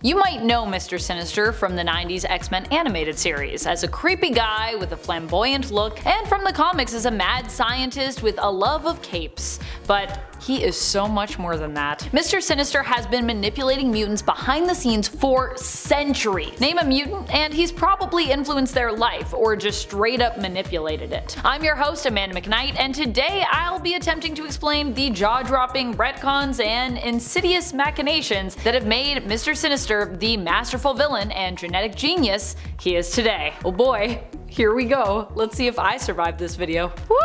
You might know Mister Sinister from the 90s X-Men animated series as a creepy guy with a flamboyant look, and from the comics as a mad scientist with a love of capes. But he is so much more than that. Mister Sinister has been manipulating mutants behind the scenes for centuries. Name a mutant and he's probably influenced their life or just straight up manipulated it. I'm your host Amanda McKnight, and today I'll be attempting to explain the jaw-dropping retcons and insidious machinations that have made Mister Sinister the masterful villain and genetic genius he is today. Oh boy. Here we go. Let's see if I survive this video. Woo!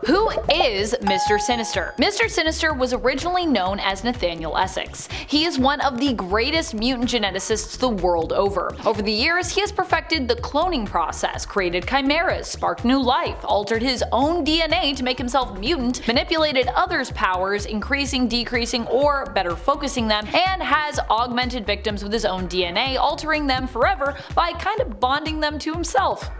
Who is Mister Sinister? Mister Sinister was originally known as Nathaniel Essex. He is one of the greatest mutant geneticists the world over. Over the years, he has perfected the cloning process, created chimeras, sparked new life, altered his own DNA to make himself mutant, manipulated others' powers, increasing, decreasing, or better focusing them, and has augmented victims with his own DNA, altering them forever by kind of bonding them to himself.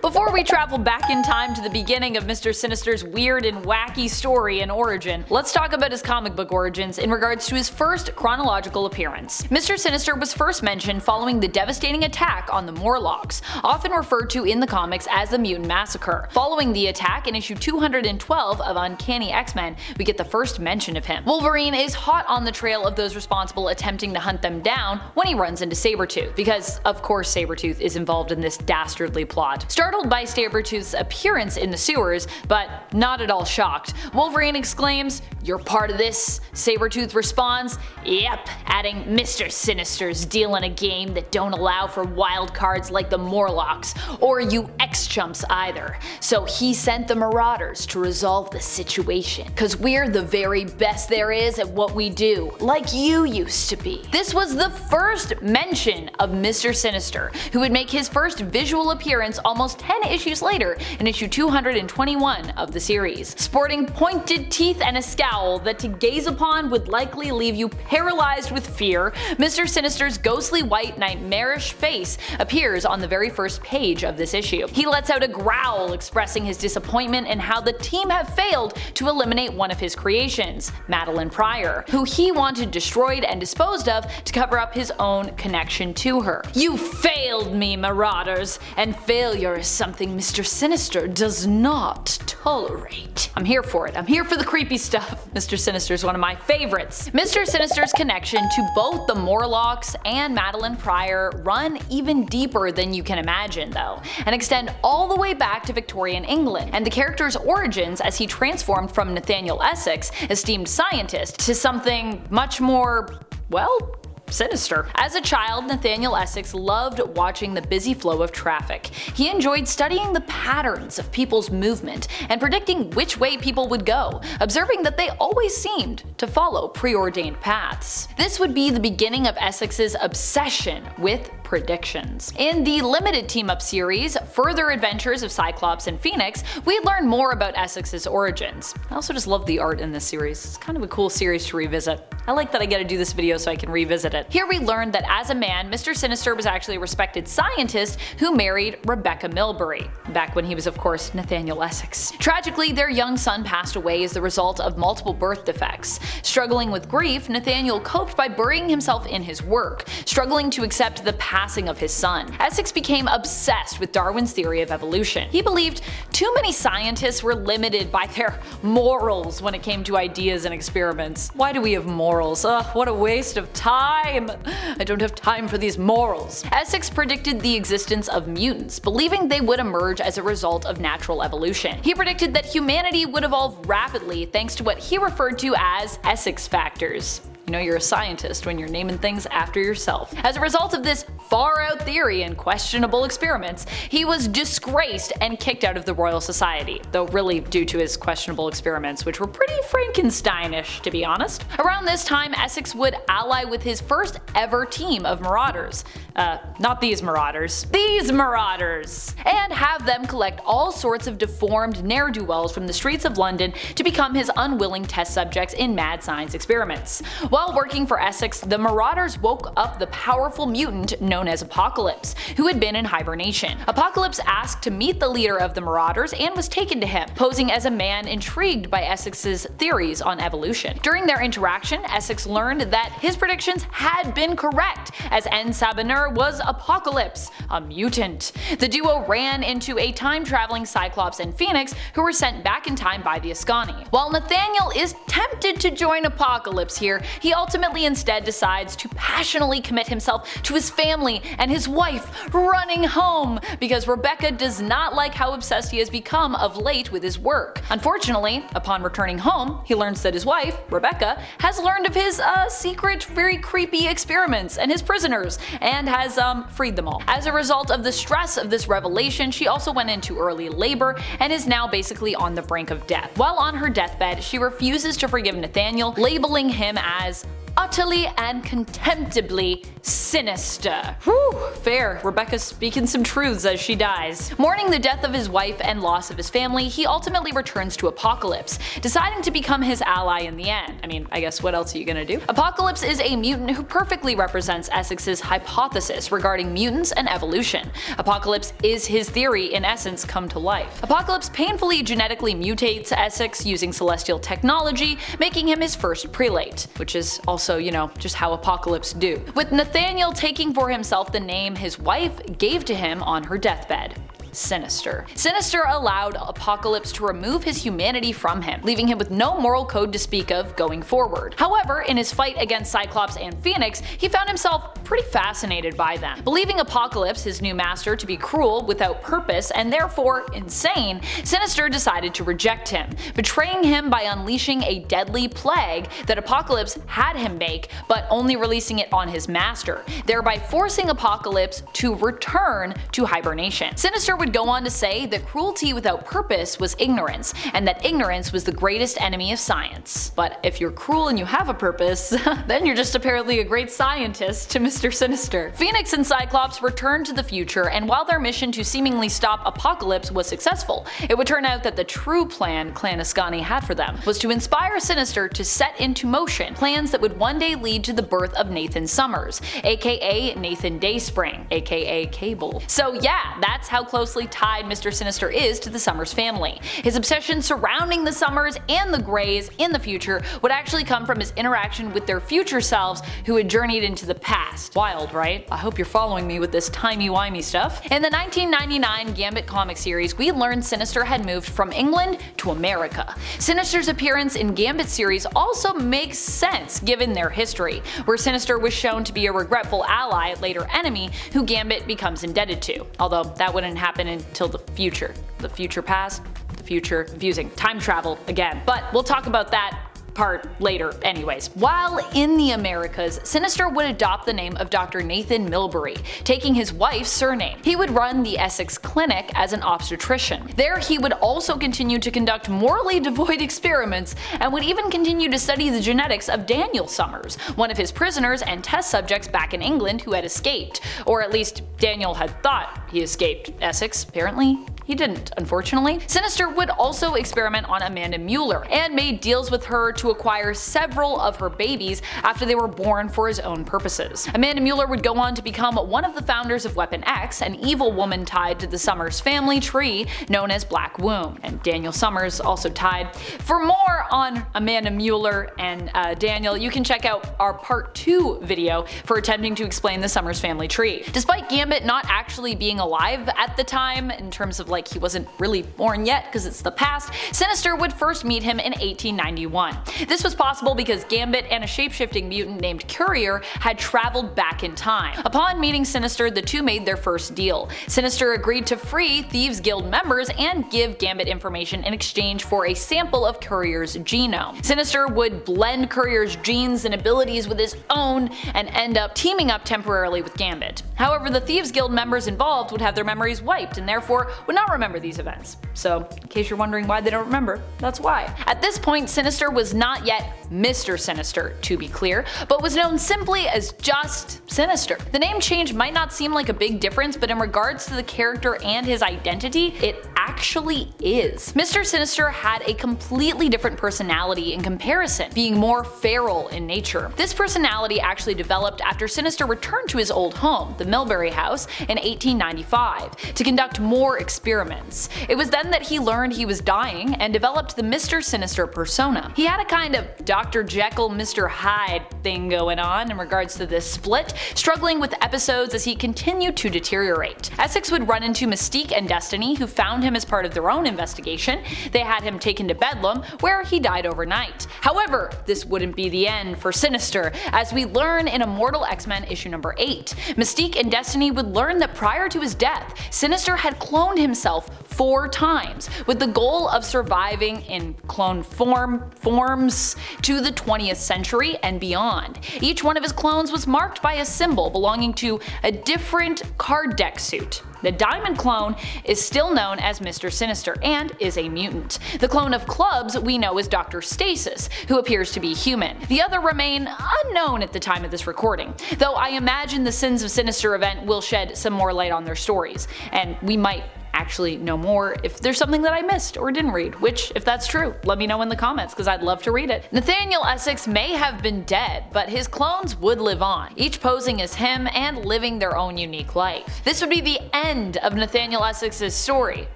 Before we travel back in time to the beginning of Mister Sinister's weird and wacky story and origin, let's talk about his comic book origins in regards to his first chronological appearance. Mister Sinister was first mentioned following the devastating attack on the Morlocks, often referred to in the comics as the Mutant Massacre. Following the attack in issue 212 of Uncanny X-Men, we get the first mention of him. Wolverine is hot on the trail of those responsible attempting to hunt them down when he runs into Sabretooth, because of course Sabretooth is involved in this dastardly plot. Startled by Sabretooth's appearance in the sewers, but not at all shocked, Wolverine exclaims, "You're part of this?" Sabretooth responds, "Yep," adding, "Mister Sinister's dealing a game that don't allow for wild cards like the Morlocks, or you X-chumps either. So he sent the Marauders to resolve the situation, cause we're the very best there is at what we do, like you used to be." This was the first mention of Mister Sinister, who would make his first visual appearance almost 10 issues later in issue 221 of the series. Sporting pointed teeth and a scowl that to gaze upon would likely leave you paralyzed with fear, Mister Sinister's ghostly white nightmarish face appears on the very first page of this issue. He lets out a growl expressing his disappointment in how the team have failed to eliminate one of his creations, Madeline Pryor, who he wanted destroyed and disposed of to cover up his own connection to her. "You failed me, Marauders, and failure is something Mister Sinister does not tolerate." I'm here for it. I'm here for the creepy stuff. Mister Sinister is one of my favorites. Mister Sinister's connection to both the Morlocks and Madeline Pryor run even deeper than you can imagine though, and extend all the way back to Victorian England, and the character's origins as he transformed from Nathaniel Essex, esteemed scientist, to something much more, well, sinister. As a child, Nathaniel Essex loved watching the busy flow of traffic. He enjoyed studying the patterns of people's movement and predicting which way people would go, observing that they always seemed to follow preordained paths. This would be the beginning of Essex's obsession with predictions. In the limited team-up series, Further Adventures of Cyclops and Phoenix, we learn more about Essex's origins. I also just love the art in this series. It's kind of a cool series to revisit. I like that I get to do this video so I can revisit it. Here we learned that as a man, Mister Sinister was actually a respected scientist who married Rebecca Milbury, back when he was of course Nathaniel Essex. Tragically, their young son passed away as the result of multiple birth defects. Struggling with grief, Nathaniel coped by burying himself in his work, struggling to accept the passing of his son. Essex became obsessed with Darwin's theory of evolution. He believed too many scientists were limited by their morals when it came to ideas and experiments. Why do we have morals? Ugh, what a waste of time! I don't have time for these morals. Essex predicted the existence of mutants, believing they would emerge as a result of natural evolution. He predicted that humanity would evolve rapidly thanks to what he referred to as Essex factors. You know you're a scientist when you're naming things after yourself. As a result of this far-out theory and questionable experiments, he was disgraced and kicked out of the Royal Society, though really due to his questionable experiments, which were pretty Frankensteinish, to be honest. Around this time, Essex would ally with his first ever team of Marauders. Not these Marauders. These Marauders! And have them collect all sorts of deformed ne'er-do-wells from the streets of London to become his unwilling test subjects in mad science experiments. While working for Essex, the Marauders woke up the powerful mutant known as Apocalypse, who had been in hibernation. Apocalypse asked to meet the leader of the Marauders and was taken to him, posing as a man intrigued by Essex's theories on evolution. During their interaction, Essex learned that his predictions had been correct, as En Sabinur was Apocalypse, a mutant. The duo ran into a time-traveling Cyclops and Phoenix, who were sent back in time by the Ascani. While Nathaniel is tempted to join Apocalypse here, he ultimately instead decides to passionately commit himself to his family and his wife running home, because Rebecca does not like how obsessed he has become of late with his work. Unfortunately, upon returning home, he learns that his wife, Rebecca, has learned of his secret, very creepy experiments and his prisoners, and has freed them all. As a result of the stress of this revelation, she also went into early labor and is now basically on the brink of death. While on her deathbed, she refuses to forgive Nathaniel, labeling him as utterly and contemptibly sinister. Whew, fair. Rebecca's speaking some truths as she dies. Mourning the death of his wife and loss of his family, he ultimately returns to Apocalypse, deciding to become his ally in the end. I mean, I guess what else are you gonna do? Apocalypse is a mutant who perfectly represents Essex's hypothesis regarding mutants and evolution. Apocalypse is his theory in essence come to life. Apocalypse painfully genetically mutates Essex using celestial technology, making him his first prelate, which is also, you know, just how Apocalypse do. With Nathaniel taking for himself the name his wife gave to him on her deathbed. Sinister. Sinister allowed Apocalypse to remove his humanity from him, leaving him with no moral code to speak of going forward. However, in his fight against Cyclops and Phoenix, he found himself pretty fascinated by them. Believing Apocalypse, his new master, to be cruel, without purpose, and therefore insane, Sinister decided to reject him, betraying him by unleashing a deadly plague that Apocalypse had him make, but only releasing it on his master, thereby forcing Apocalypse to return to hibernation. Sinister would go on to say that cruelty without purpose was ignorance, and that ignorance was the greatest enemy of science. But if you're cruel and you have a purpose, then you're just apparently a great scientist to Mister Sinister. Phoenix and Cyclops returned to the future, and while their mission to seemingly stop Apocalypse was successful, it would turn out that the true plan Clan Ascani had for them was to inspire Sinister to set into motion plans that would one day lead to the birth of Nathan Summers, aka Nathan Dayspring, aka Cable. So yeah, that's how closely tied Mister Sinister is to the Summers family. His obsession surrounding the Summers and the Greys in the future would actually come from his interaction with their future selves who had journeyed into the past. Wild, right? I hope you're following me with this timey-wimey stuff. In the 1999 Gambit comic series, we learned Sinister had moved from England to America. Sinister's appearance in Gambit series also makes sense given their history, where Sinister was shown to be a regretful ally, later enemy, who Gambit becomes indebted to. Although that wouldn't happen until the future. The future past? The future. Confusing. Time travel again. But we'll talk about that part later anyways. While in the Americas, Sinister would adopt the name of Dr. Nathan Milbury, taking his wife's surname. He would run the Essex Clinic as an obstetrician. There he would also continue to conduct morally devoid experiments, and would even continue to study the genetics of Daniel Summers, one of his prisoners and test subjects back in England who had escaped. Or at least Daniel had thought he escaped. Essex, apparently, he didn't, unfortunately. Sinister would also experiment on Amanda Mueller, and made deals with her to acquire several of her babies after they were born for his own purposes. Amanda Mueller would go on to become one of the founders of Weapon X, an evil woman tied to the Summers family tree known as Black Womb, and Daniel Summers also tied. For more on Amanda Mueller and Daniel, you can check out our part 2 video for attempting to explain the Summers family tree. Despite Gambit not actually being alive at the time, in terms of like he wasn't really born yet because it's the past, Sinister would first meet him in 1891. This was possible because Gambit and a shapeshifting mutant named Courier had traveled back in time. Upon meeting Sinister, the two made their first deal. Sinister agreed to free Thieves Guild members and give Gambit information in exchange for a sample of Courier's genome. Sinister would blend Courier's genes and abilities with his own and end up teaming up temporarily with Gambit. However, the Thieves Guild members involved would have their memories wiped and therefore would not remember these events. So, in case you're wondering why they don't remember, that's why. At this point, Sinister was not yet Mister Sinister, to be clear, but was known simply as just Sinister. The name change might not seem like a big difference, but in regards to the character and his identity, it actually is. Mr. Sinister had a completely different personality in comparison, being more feral in nature. This personality actually developed after Sinister returned to his old home, the Milbury House, in 1895 to conduct more experiments. It was then that he learned he was dying and developed the Mister Sinister persona. He had a kind of Dr. Jekyll, Mr. Hyde thing going on in regards to this split, struggling with episodes as he continued to deteriorate. Essex would run into Mystique and Destiny, who found him as part of their own investigation. They had him taken to Bedlam, where he died overnight. However, this wouldn't be the end for Sinister, as we learn in Immortal X-Men issue number 8. Mystique and Destiny would learn that prior to his death, Sinister had cloned himself 4 times, with the goal of surviving in clone forms to the 20th century and beyond. Each one of his clones was marked by a symbol belonging to a different card deck suit. The Diamond clone is still known as Mister Sinister and is a mutant. The clone of Clubs we know as Dr. Stasis, who appears to be human. The other remain unknown at the time of this recording, though I imagine the Sins of Sinister event will shed some more light on their stories, and we might actually know more if there's something that I missed or didn't read, which, if that's true, let me know in the comments because I'd love to read it. Nathaniel Essex may have been dead, but his clones would live on, each posing as him and living their own unique life. This would be the end of Nathaniel Essex's story,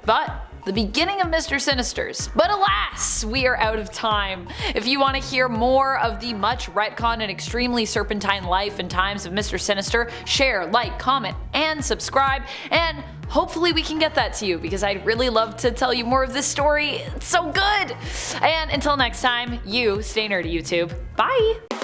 but the beginning of Mister Sinister's. But alas, we are out of time. If you want to hear more of the much retconned and extremely serpentine life and times of Mister Sinister, share, like, comment, and subscribe, and hopefully we can get that to you because I'd really love to tell you more of this story. It's so good! And until next time, you stay nerdy, YouTube. Bye!